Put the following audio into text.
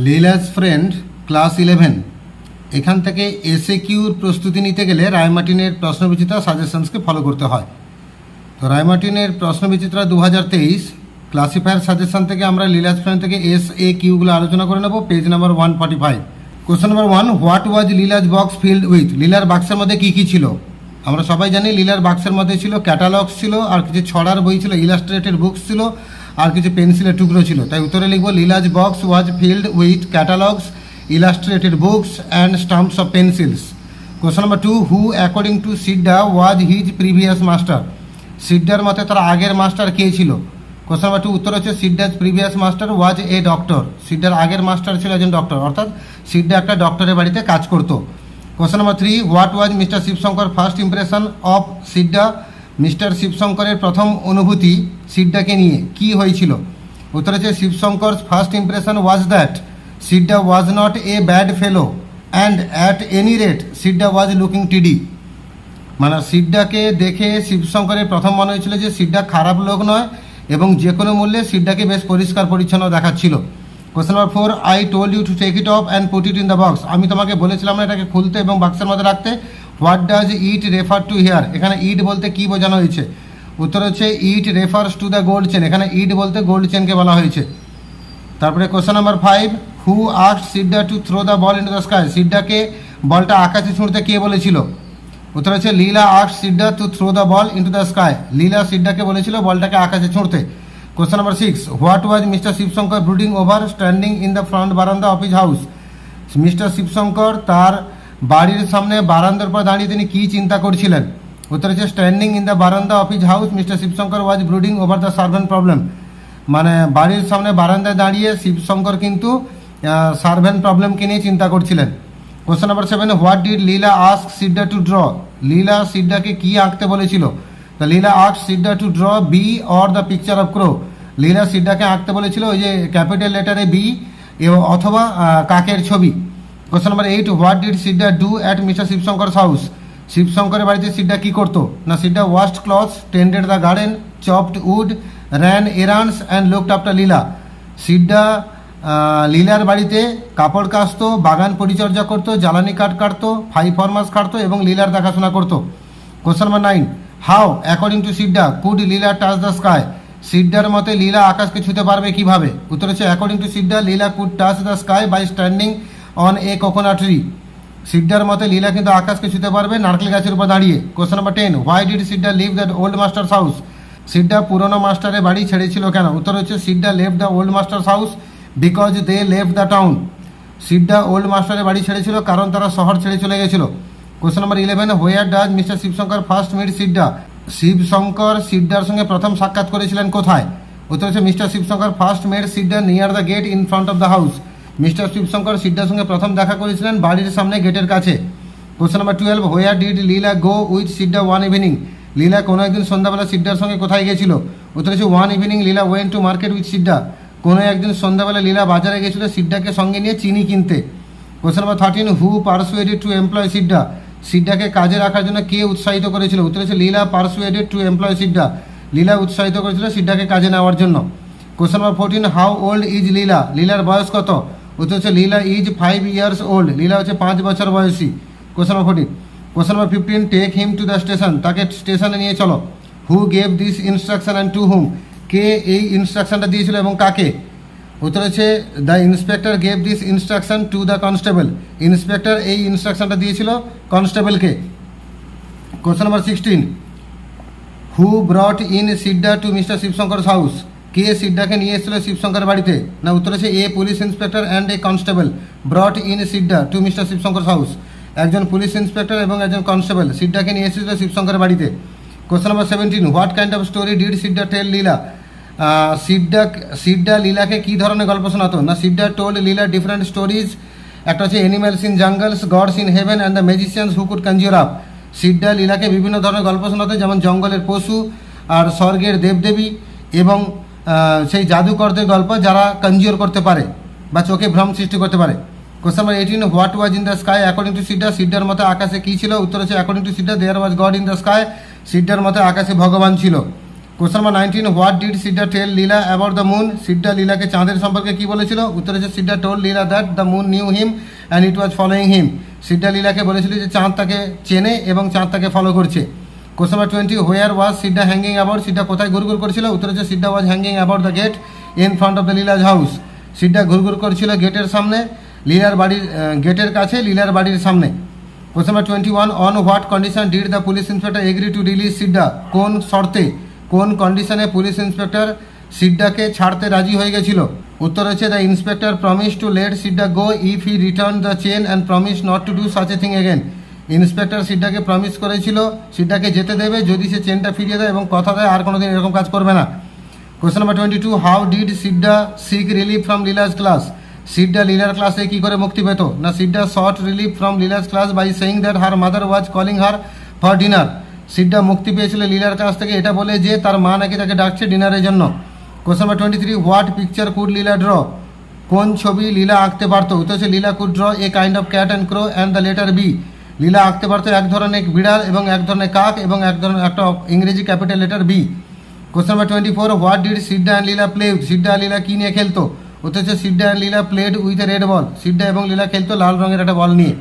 Leela's friend class 11 এখান থেকে SA কিউর প্রস্তুতি নিতে গেলে রায়মার্টিনের প্রশ্নবিচিত্রা সাজেশনসকে ফলো করতে হয়। তো রায়মার্টিনের প্রশ্নবিচিত্রা 2023 ক্লাসিফায়ার সাজেশন থেকে আমরা লীলাস ফ্রেন্ড থেকে এসএ কিউগুলো আলোচনা করে নেব। Page number 145। Question number 1, what was Leela's box filled with? লীলার বাক্সের মধ্যে কী কী ছিল? আমরা সবাই জানি লীলার বাক্সের মধ্যে ছিল ক্যাটালগস ছিল, আর কিছু ছড়ার বই ছিল, ইলাস্ট্রেটেড বুকস ছিল, আর কিছু পেন্সিলের টুকরো ছিল। তাই উত্তরে লিখব Leela's box was filled with catalogues, illustrated books and stumps of pencils. Question number 2, who according to Siddha was his previous master? সিদ্ধার মতে তার আগের মাস্টার কে ছিল? কোশ্চেন নাম্বার 2 উত্তর হচ্ছে সিদ্ধার previous master was a doctor. সিদ্ধার আগের মাস্টার ছিল একজন ডক্টর, অর্থাৎ সিদ্ধা একটা ডক্টরের বাড়িতে কাজ করত। Question number 3, what was mister Sivasanker first impression of Siddha? Mister শিবশঙ্করের প্রথম অনুভূতি সিদ্ধাকে নিয়ে কি হয়েছিল? উত্তর হচ্ছে Sivasanker first impression was that Siddha was not a bad fellow and at any rate Siddha was looking tiddy. মানে সিদ্ধাকে দেখে শিবশঙ্করের প্রথম মনে হয়েছিল যে সিদ্ধা খারাপ লোক নয় এবং যে কোনো মূল্যে সিদ্ধাকে বেশ পরিষ্কার পরিচ্ছন্ন দেখাচ্ছিল। Question number 4, I told you to take it off and put it in the box. আমি তোমাকে বলেছিলাম না এটাকে খুলতে এবং বাক্সের মধ্যে রাখতে। What does it refer to here? এখানে ইট বলতে কি বোঝানো হয়েছে? উত্তর হচ্ছে it refers to the gold chain. এখানে ইট বলতে গোল্ড চেনকে বলা হয়েছে। তারপরে question number 5, who asked Siddha to throw the ball into the sky? সিদ্ধাকে বলটা আকাশে ছুঁড়তে কে বলেছিল? উত্তর হচ্ছে Leela asked Siddha to throw the ball into the sky. Leela সিদ্ধাকে বলেছিল বলটাকে আকাশে ছুঁড়তে। Question number 6, what was mister Sivasanker brooding over standing in the front বারান্দা of his house? Mister Sivasanker তার বাড়ির সামনে বারান্দার পর দাঁড়িয়ে তিনি কী চিন্তা করছিলেন? উত্তর হচ্ছে standing in the verandah of his house mister Shivshankar was brooding over the servant problem. মানে বাড়ির সামনে বারান্দায় দাঁড়িয়ে শিবশঙ্কর কিন্তু সার্ভেন্ট প্রবলেমকে নিয়ে চিন্তা করছিলেন। Question number 7, what did Leela ask Siddha to draw? Leela সিদ্ধাকে কি আঁকতে বলেছিল? তো Leela ask Siddha to draw bee or the picture of crow. Leela সিদ্ধাকে আঁকতে বলেছিল ওই যে ক্যাপিটাল লেটারে বি অথবা কাকের ছবি। Question number 8, what did Siddha do at mister Sivasanker's house? শিবশঙ্করের বাড়িতে সিদ্ধা কী করতো? না Siddha washed clothes, tended the garden, chopped wood, ran errands and looked after Leela. Siddha লীলার বাড়িতে কাপড় কাচতো, বাগান পরিচর্যা করতো, জ্বালানি কাঠ কাটতো, ফরমাস কাটতো এবং লীলার দেখাশোনা করতো। Question number 9, how according to Siddha could Leela touch the sky? সিদ্ধার মতে লীলা আকাশকে ছুঁতে পারবে কিভাবে? উত্তর হচ্ছে according to Siddha Leela could touch the sky by standing on a coconut tree. সিদ্ধার মতে লীলা কিন্তু আকাশকে ছুঁতে পারবে নারকেল গাছের উপর দাঁড়িয়ে। Question number 10, why did Siddha leave that old master's house? Siddha পুরনো মাস্টারের বাড়ি ছেড়েছিল কেন? উত্তর হচ্ছে Siddha left the old master's house because they left the town. Siddha old মাস্টারের বাড়ি ছেড়েছিল কারণ তারা শহর ছেড়ে চলে গেছিল। Question number 11, where does mister Sivasanker first meet Siddha? Sivasanker সিদ্ধার সঙ্গে প্রথম সাক্ষাৎ করেছিলেন কোথায়? উত্তর হচ্ছে mister Sivasanker first met Siddha near the gate in front of the house. Mister Sivasanker সিদ্ধার সঙ্গে প্রথম দেখা করেছিলেন বাড়ির সামনে গেটের কাছে। Question number 12, where did Leela go with Siddha one evening? Leela কোনো একদিন সন্ধ্যাবেলা সিদ্ধার সঙ্গে কোথায় গেছিল? উত্তর হচ্ছে one evening Leela went to market with Siddha. কোনো একদিন সন্ধ্যাবেলা লীলা বাজারে গেছিল সিদ্ধাকে সঙ্গে নিয়ে চিনি কিনতে। কোশ্চেন নাম্বার 13, হু পারসুয়েডেড টু এমপ্লয় সিদ্ধা? সিদ্ধাকে কাজে রাখার জন্য কে উৎসাহিত করেছিল? উত্তর হচ্ছে লীলা পারসুয়েডেড টু এমপ্লয় সিদ্ধা। লীলা উৎসাহিত করেছিল সিদ্ধাকে কাজে নেওয়ার জন্য। Question number 14, how old is Leela? লীলার বয়স কত? উত্তর হচ্ছে Leela is 5 years old. Leela হচ্ছে 5 বছর বয়সী। Question number 14। Question number 15, take him to the station? তাকে স্টেশনে নিয়ে চলো। Who gave this instruction and to whom? কে এই ইনস্ট্রাকশনটা দিয়েছিল এবং কাকে? উত্তর হচ্ছে the inspector gave this instruction to the constable. Inspector এই ইনস্ট্রাকশনটা দিয়েছিল কনস্টেবলকে। Question number 16, who brought in Siddha to mister Sivasanker's house? কে সিদ্ধাকে নিয়ে এসেছিল শিবশঙ্কর বাড়িতে? না উত্তর হচ্ছে a police inspector and a constable brought in Siddha to mister Sivasanker's house. একজন পুলিশ ইন্সপেক্টর এবং একজন কনস্টেবল সিদ্ধাকে নিয়ে এসেছিল শিবশঙ্কর বাড়িতে। Question number 17, what kind of story did Siddha tell Leela? Siddha লীলাকে কী ধরনের গল্প শোনাতো? না Siddha told Leela different stories. একটা হচ্ছে animals in জাঙ্গলস, gods in heaven and the magicians who could conjure up. Siddha লীলাকে বিভিন্ন ধরনের গল্প শোনাতো, যেমন জঙ্গলের পশু আর স্বর্গের দেবদেবী এবং সেই জাদুকরদের গল্প যারা কনজিউর করতে পারে বা চোখে ভ্রম সৃষ্টি করতে পারে। Question number 18, what was in the sky according to Siddha? সিদ্ধার মতে আকাশে কী ছিল? উত্তর হচ্ছে according to Siddha there was god in the sky. সিদ্ধার মতে আকাশে ভগবান ছিল। Question number 19, what did Sidda tell Leela about the moon? Sidda লীলাকে চাঁদের সম্পর্কে কি বলেছিল? উত্তর হচ্ছে Sidda told Leela that the moon knew him and it was following him. Sidda লীলাকে বলেছিল যে চাঁদ তাকে চেনে এবং চাঁদ তাকে ফলো করছে। Question number 20, where was Sidda hanging about? Sidda কোথায় ঘুরঘুর করছিল? উত্তর হচ্ছে Sidda was hanging about the gate in front of the Leela's house. Sidda ঘুরঘুর করছিল গেটের সামনে, লীলার বাড়ির গেটের কাছে লীলার বাড়ির সামনে। Question number 21, on what condition did the police inspector agree to release Sidda? কোন শর্তে, কোন কন্ডিশনে পুলিশ ইন্সপেক্টর সিডাকে ছাড়তে রাজি হয়ে গেছিল? উত্তর হচ্ছে the inspector promise to let Sidda go if he return the chain and promise not to do such a thing again. Inspector সিডাকে প্রমিস করেছিল সিডাকে যেতে দেবে যদি সে চেনটা ফিরিয়ে দেয় এবং কথা দেয় আর কোনোদিন এরকম কাজ করবে না। Question number 22, how did Sidda seek relief from Leela's class? Sidda লীলার ক্লাসে কী করে মুক্তি পেত? না, Sidda sought relief from Leela's class by saying that her mother was calling her for dinner. Sidda মুক্তি পেয়েছিল লীলার কাছ থেকে এটা বলে যে তার মা নাকি তাকে ডাকছে ডিনারের জন্য। Question number 23, what picture could Leela draw? কোন ছবি লীলা আঁকতে পারতো? উত্তর হচ্ছে Leela could draw a kind of cat and crow and the letter B. Leela আঁকতে পারতো এক ধরনের বিড়াল এবং এক ধরনের কাক এবং এক ধরনের একটা ইংরেজি capital letter B. Question number 24, what did Sidda and Leela play with? Sidda আর লীলা কী নিয়ে খেলতো? উত্তর হচ্ছে Sidda and Leela played with a red ball. Sidda এবং লীলা খেলতো লাল রঙের একটা বল নিয়ে।